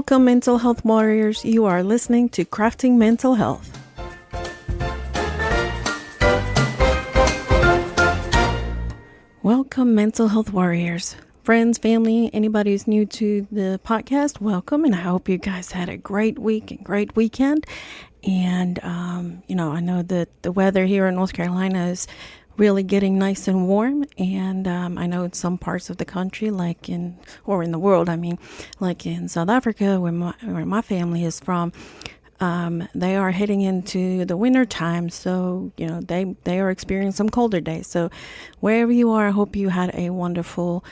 Welcome, mental health warriors. You are listening to Crafting Mental Health. Welcome, mental health warriors. Friends, family, anybody who's new to the podcast, welcome. And I hope you guys had a great week and great weekend. And, I know that the weather here in North Carolina is really getting nice and warm. And I know in some parts of the country, in the world, like in South Africa, where my family is from, they are heading into the winter time. So, they are experiencing some colder days. So wherever you are, I hope you had a wonderful,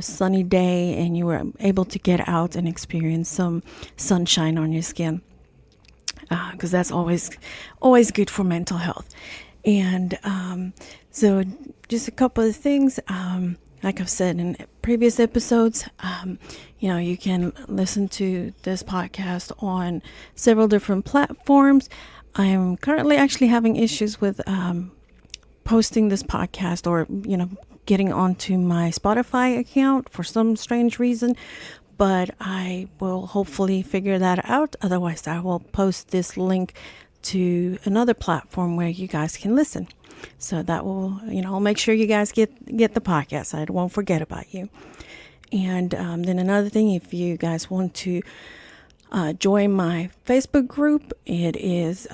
sunny day and you were able to get out and experience some sunshine on your skin. Because that's always good for mental health. And so just a couple of things, like I've said in previous episodes, you can listen to this podcast on several different platforms. I'm currently actually having issues with posting this podcast or, getting onto my Spotify account for some strange reason. But I will hopefully figure that out. Otherwise, I will post this link to another platform where you guys can listen. So that will, I'll make sure you guys get the podcast. I won't forget about you. And then another thing, if you guys want to join my Facebook group, it is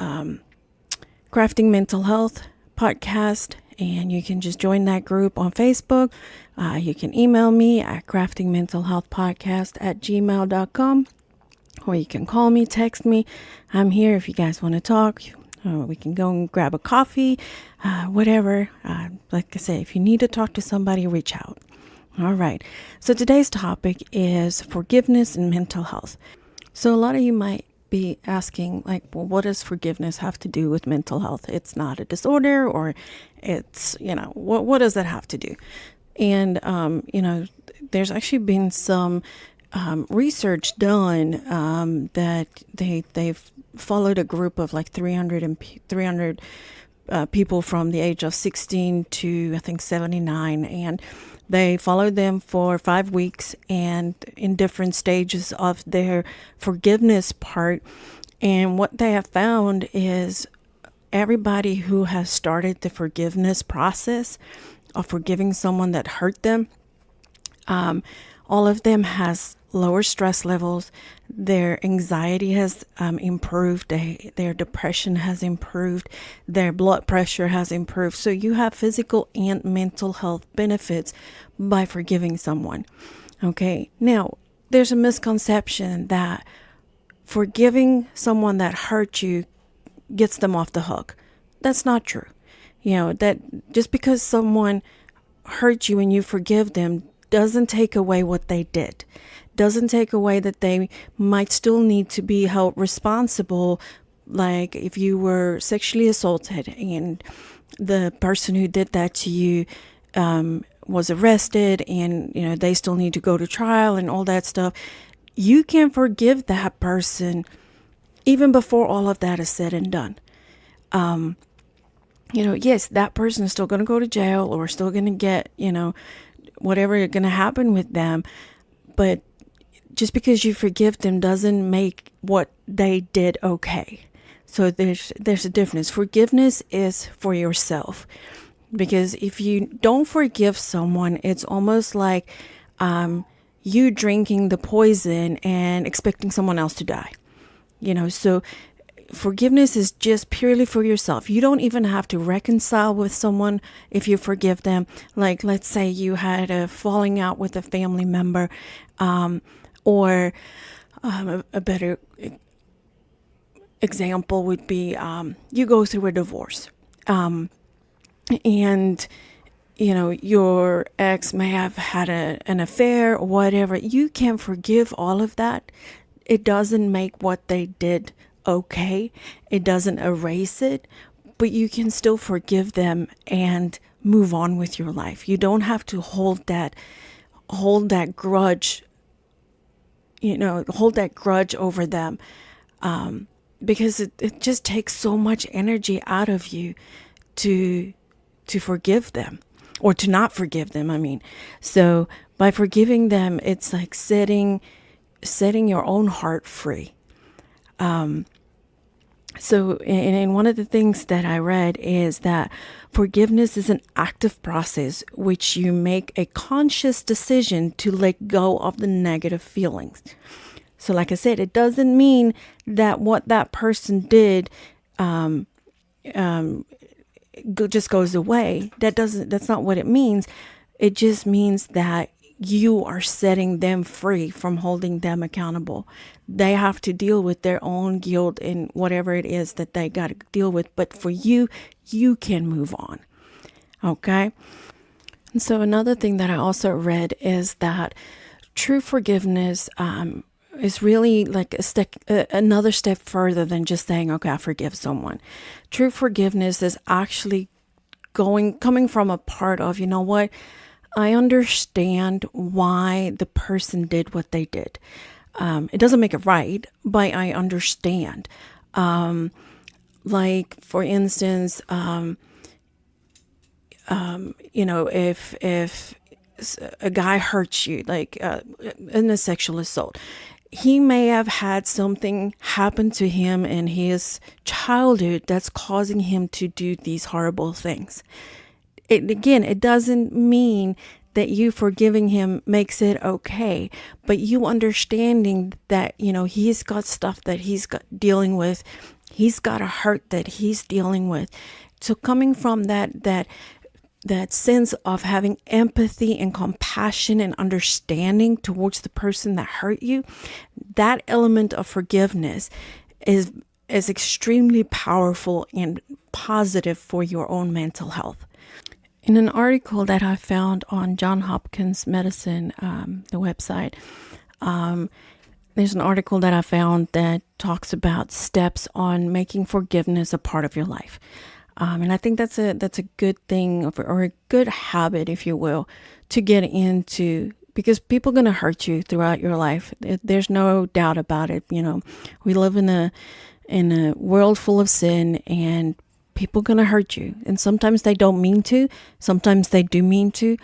Crafting Mental Health Podcast. And you can just join that group on Facebook. You can email me at craftingmentalhealthpodcast@gmail.com. Or you can call me, text me. I'm here if you guys want to talk. We can go and grab a coffee, whatever. Like I say, if you need to talk to somebody, reach out. All right. So today's topic is forgiveness and mental health. So a lot of you might be asking, well, what does forgiveness have to do with mental health? It's not a disorder, or it's, what does that have to do? And, there's actually been some research done that they've followed a group of like 300 people from the age of 16 to I think 79, and they followed them for 5 weeks and in different stages of their forgiveness part. And what they have found is everybody who has started the forgiveness process of forgiving someone that hurt them, all of them has lower stress levels. Their anxiety has improved. Their depression has improved. Their blood pressure has improved. So you have physical and mental health benefits by forgiving someone. Okay. Now, there's a misconception that forgiving someone that hurt you gets them off the hook. That's not true. That just because someone hurt you and you forgive them doesn't take away what they did. Doesn't take away that they might still need to be held responsible. Like if you were sexually assaulted and the person who did that to you was arrested, and they still need to go to trial and all that stuff, you can forgive that person even before all of that is said and done. Yes, that person is still going to go to jail or still going to get, whatever is going to happen with them. But just because you forgive them doesn't make what they did okay. So there's a difference. Forgiveness is for yourself. Because if you don't forgive someone, it's almost like you drinking the poison and expecting someone else to die. So forgiveness is just purely for yourself. You don't even have to reconcile with someone if you forgive them. Like, let's say you had a falling out with a family member, or a better example would be you go through a divorce, and your ex may have had an affair or whatever. You can forgive all of that. It doesn't make what they did okay. It doesn't erase it, but you can still forgive them and move on with your life. You don't have to hold that grudge, hold that grudge over them, because it just takes so much energy out of you to forgive them, or to not forgive them. So by forgiving them, it's like setting setting your own heart free. So, and one of the things that I read is that forgiveness is an active process which you make a conscious decision to let go of the negative feelings. So, like I said, it doesn't mean that what that person did just goes away. That's not what it means. It just means that you are setting them free from holding them accountable. They have to deal with their own guilt and whatever it is that they got to deal with. But for you, you can move on. Okay. And so another thing that I also read is that true forgiveness is really like another step further than just saying, okay, I forgive someone. True forgiveness is actually coming from a part of, you know what? I understand why the person did what they did. It doesn't make it right, but I understand. Like, for instance, if a guy hurts you, like in a sexual assault, he may have had something happen to him in his childhood that's causing him to do these horrible things. It doesn't mean that you forgiving him makes it okay, but you understanding that, he's got stuff that he's got dealing with. He's got a hurt that he's dealing with. So coming from that sense of having empathy and compassion and understanding towards the person that hurt you, that element of forgiveness is extremely powerful and positive for your own mental health. In an article that I found on Johns Hopkins Medicine, the website, there's an article that I found that talks about steps on making forgiveness a part of your life. And I think that's a good thing or a good habit, if you will, to get into, because people are going to hurt you throughout your life. There's no doubt about it. We live in a world full of sin, and people are going to hurt you. And sometimes they don't mean to. Sometimes they do mean to.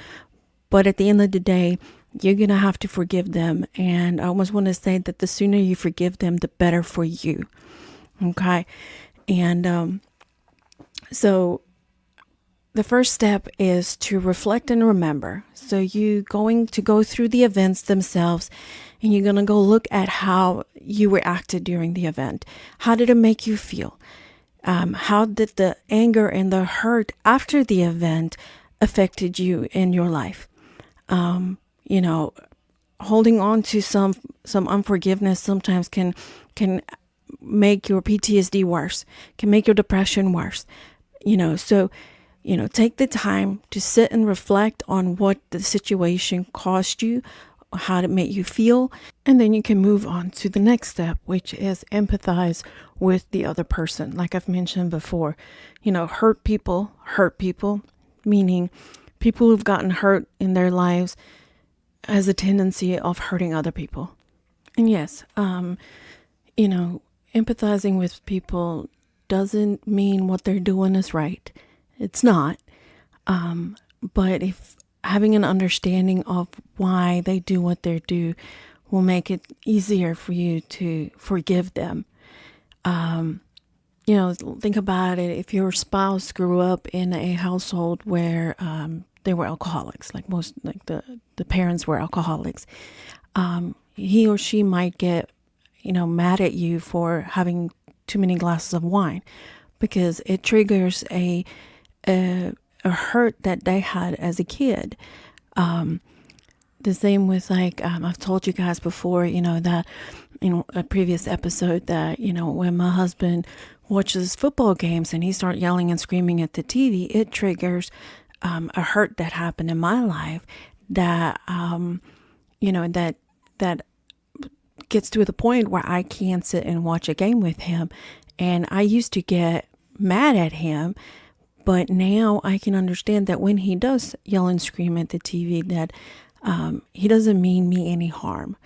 But at the end of the day, you're going to have to forgive them. And I almost want to say that the sooner you forgive them, the better for you. Okay? And so the first step is to reflect and remember. So you're going to go through the events themselves, and you're going to go look at how you reacted during the event. How did it make you feel? How did the anger and the hurt after the event affected you in your life? Holding on to some unforgiveness sometimes can make your PTSD worse, can make your depression worse. So take the time to sit and reflect on what the situation caused you, how it made you feel, and then you can move on to the next step, which is empathize with the other person. Like I've mentioned before, hurt people, meaning people who've gotten hurt in their lives has a tendency of hurting other people. And yes, empathizing with people doesn't mean what they're doing is right. It's not. But if having an understanding of why they do what they do will make it easier for you to forgive them. Think about it. If your spouse grew up in a household where they were alcoholics, like the parents were alcoholics, he or she might get, mad at you for having too many glasses of wine, because it triggers a hurt that they had as a kid. The same with I've told you guys before, that a previous episode that, when my husband watches football games and he starts yelling and screaming at the TV, it triggers a hurt that happened in my life that, that gets to the point where I can't sit and watch a game with him. And I used to get mad at him, but now I can understand that when he does yell and scream at the TV, that he doesn't mean me any harm.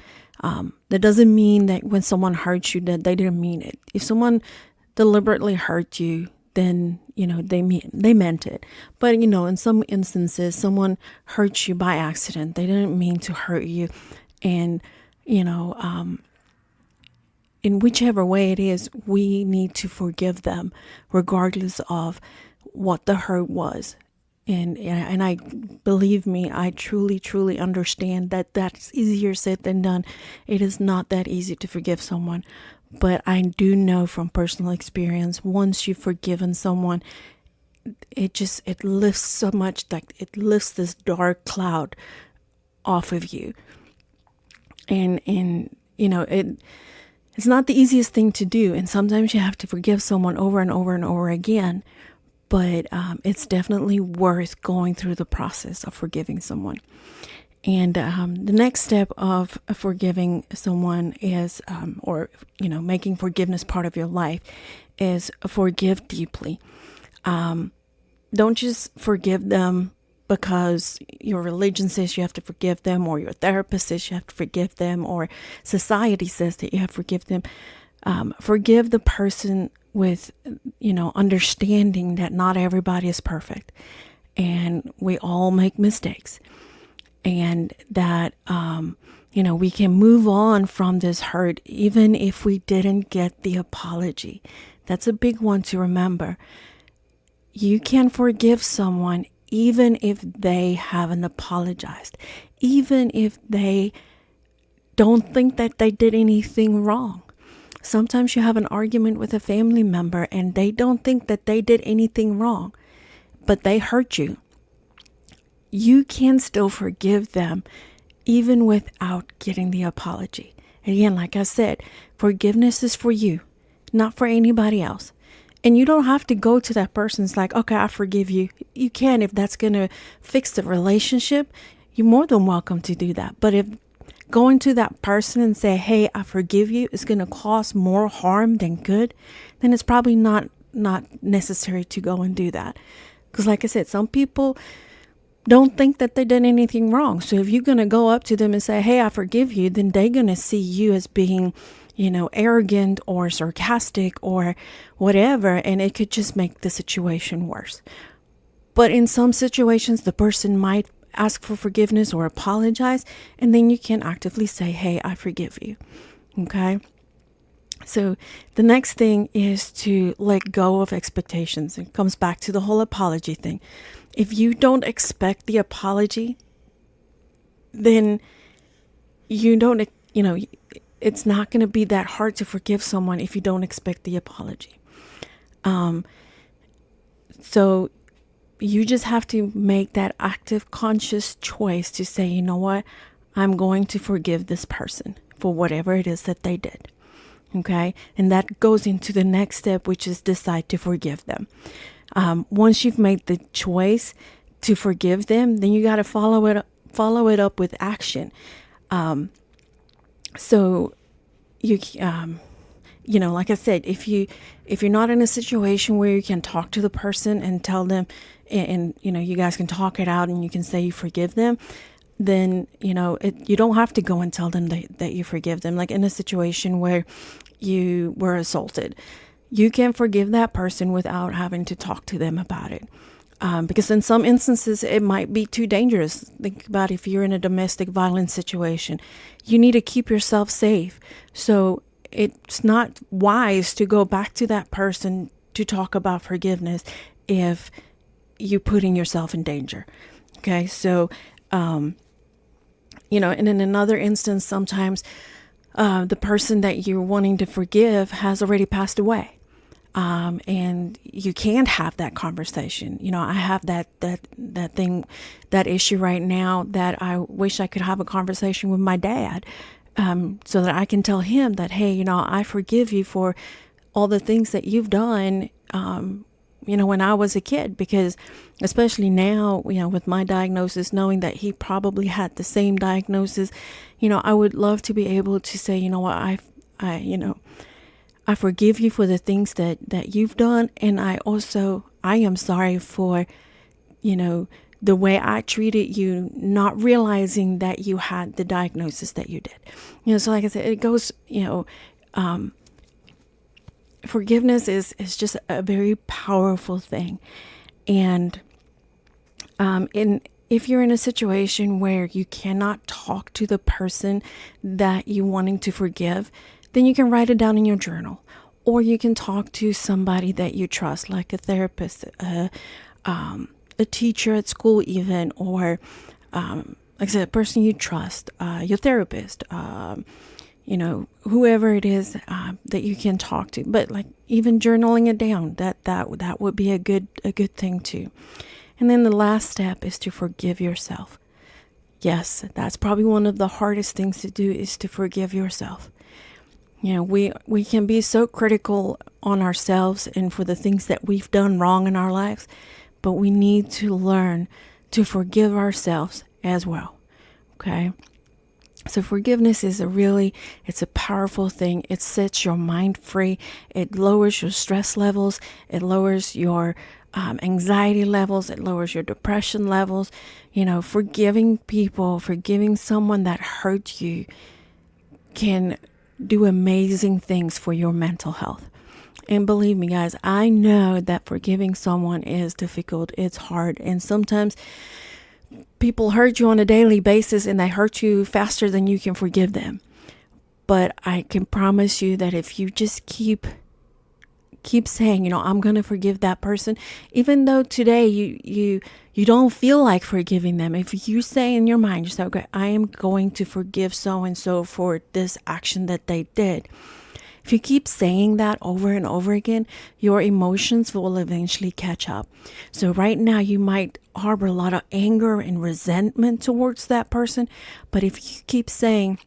That doesn't mean that when someone hurts you that they didn't mean it. If someone deliberately hurt you, then they meant it. But in some instances, someone hurts you by accident. They didn't mean to hurt you, and you know, in whichever way it is, we need to forgive them regardless of what the hurt was. And I believe me, I truly, truly understand that that's easier said than done. It is not that easy to forgive someone. But I do know from personal experience, once you've forgiven someone, it lifts so much, like it lifts this dark cloud off of you. And you know, it's not the easiest thing to do, and sometimes you have to forgive someone over and over and over again. But it's definitely worth going through the process of forgiving someone. And the next step of forgiving someone is, or making forgiveness part of your life, is forgive deeply. Don't just forgive them because your religion says you have to forgive them, or your therapist says you have to forgive them, or society says that you have to forgive them. Forgive the person with, understanding that not everybody is perfect and we all make mistakes, and that, we can move on from this hurt even if we didn't get the apology. That's a big one to remember. You can forgive someone even if they haven't apologized, even if they don't think that they did anything wrong. Sometimes you have an argument with a family member and they don't think that they did anything wrong, but they hurt you. You can still forgive them even without getting the apology. Again, like I said, forgiveness is for you, not for anybody else. And you don't have to go to that person. It's like, okay, I forgive you. You can, if that's going to fix the relationship, you're more than welcome to do that. But if going to that person and say, hey, I forgive you, is going to cause more harm than good, then it's probably not necessary to go and do that. Because like I said, some people don't think that they did anything wrong. So if you're going to go up to them and say, hey, I forgive you, then they're going to see you as being, arrogant or sarcastic or whatever. And it could just make the situation worse. But in some situations, the person might ask for forgiveness or apologize, and then you can actively say, hey, I forgive you. Okay. So the next thing is to let go of expectations. It comes back to the whole apology thing. If you don't expect the apology, then you don't, it's not going to be that hard to forgive someone if you don't expect the apology. So you just have to make that active, conscious choice to say, you know what, I'm going to forgive this person for whatever it is that they did. Okay. And that goes into the next step, which is decide to forgive them. Once you've made the choice to forgive them, then you got to follow it up with action. So you, like I said, if you're not in a situation where you can talk to the person and tell them, and you guys can talk it out and you can say you forgive them, then you don't have to go and tell them that you forgive them. Like in a situation where you were assaulted, you can forgive that person without having to talk to them about it. Because in some instances, it might be too dangerous. Think about if you're in a domestic violence situation, you need to keep yourself safe. So it's not wise to go back to that person to talk about forgiveness if you're putting yourself in danger. Okay. So, and in another instance, sometimes the person that you're wanting to forgive has already passed away. And you can't have that conversation. I have that issue right now that I wish I could have a conversation with my dad, so that I can tell him that, hey, I forgive you for all the things that you've done, when I was a kid, because especially now, with my diagnosis, knowing that he probably had the same diagnosis, I would love to be able to say, you know what, I forgive you for the things that you've done. And I am sorry for, the way I treated you, not realizing that you had the diagnosis that you did. So like I said, it goes, forgiveness is just a very powerful thing. And, if you're in a situation where you cannot talk to the person that you're wanting to forgive, then you can write it down in your journal. Or you can talk to somebody that you trust, like a therapist, a teacher at school even, or like I said, a person you trust, your therapist, whoever it is that you can talk to. But like even journaling it down, that would be a good thing too. And then the last step is to forgive yourself. Yes, that's probably one of the hardest things to do, is to forgive yourself. We can be so critical on ourselves and for the things that we've done wrong in our lives, but we need to learn to forgive ourselves as well. Okay? So forgiveness is it's a powerful thing. It sets your mind free. It lowers your stress levels. It lowers your anxiety levels. It lowers your depression levels. Forgiving people, forgiving someone that hurt you can do amazing things for your mental health. And believe me, guys, I know that forgiving someone is difficult. It's hard. And sometimes people hurt you on a daily basis and they hurt you faster than you can forgive them. But I can promise you that if you just keep saying, I'm going to forgive that person, even though today you don't feel like forgiving them. If you say in your mind, you say, okay, I am going to forgive so-and-so for this action that they did. If you keep saying that over and over again, your emotions will eventually catch up. So right now you might harbor a lot of anger and resentment towards that person. But if you keep saying,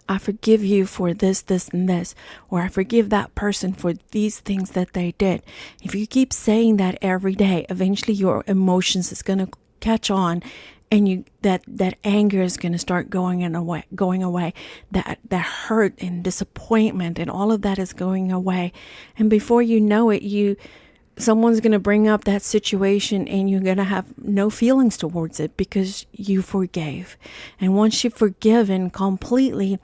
I forgive you for this, this, and this, or I forgive that person for these things that they did. If you keep saying that every day, eventually your emotions is going to catch on, and that anger is going to start going away. That hurt and disappointment and all of that is going away. And before you know it, someone's going to bring up that situation and you're going to have no feelings towards it because you forgave. And once you've forgiven completely,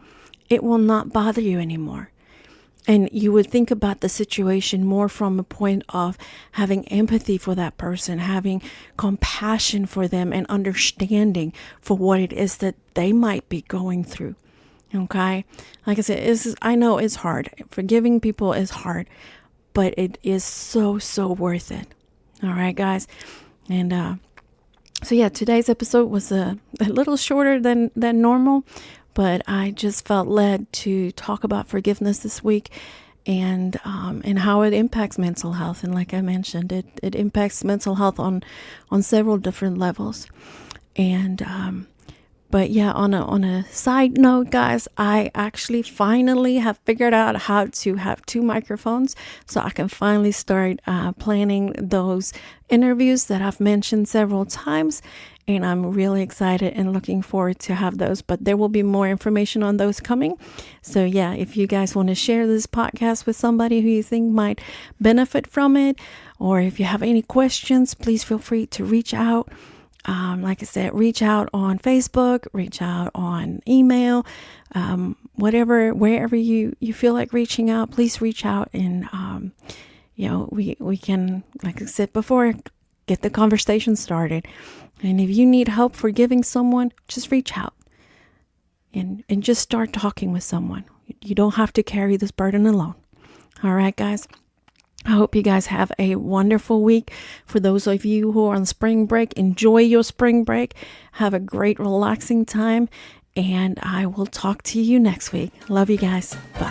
it will not bother you anymore. And you would think about the situation more from a point of having empathy for that person, having compassion for them and understanding for what it is that they might be going through. Okay? Like I said, I know it's hard. Forgiving people is hard. But it is so, so worth it. All right, guys. And so yeah, today's episode was a little shorter than normal, but I just felt led to talk about forgiveness this week and how it impacts mental health. And like I mentioned, it impacts mental health on several different levels. And but yeah, on a side note, guys, I actually finally have figured out how to have 2 microphones, so I can finally start planning those interviews that I've mentioned several times. And I'm really excited and looking forward to have those. But there will be more information on those coming. So yeah, if you guys want to share this podcast with somebody who you think might benefit from it, or if you have any questions, please feel free to reach out. Like I said, reach out on Facebook, reach out on email, wherever you feel like reaching out, please reach out. And, we can, like I said before, get the conversation started. And if you need help forgiving someone, just reach out and just start talking with someone. You don't have to carry this burden alone. All right, guys. I hope you guys have a wonderful week. For those of you who are on spring break, enjoy your spring break. Have a great, relaxing time. And I will talk to you next week. Love you guys. Bye.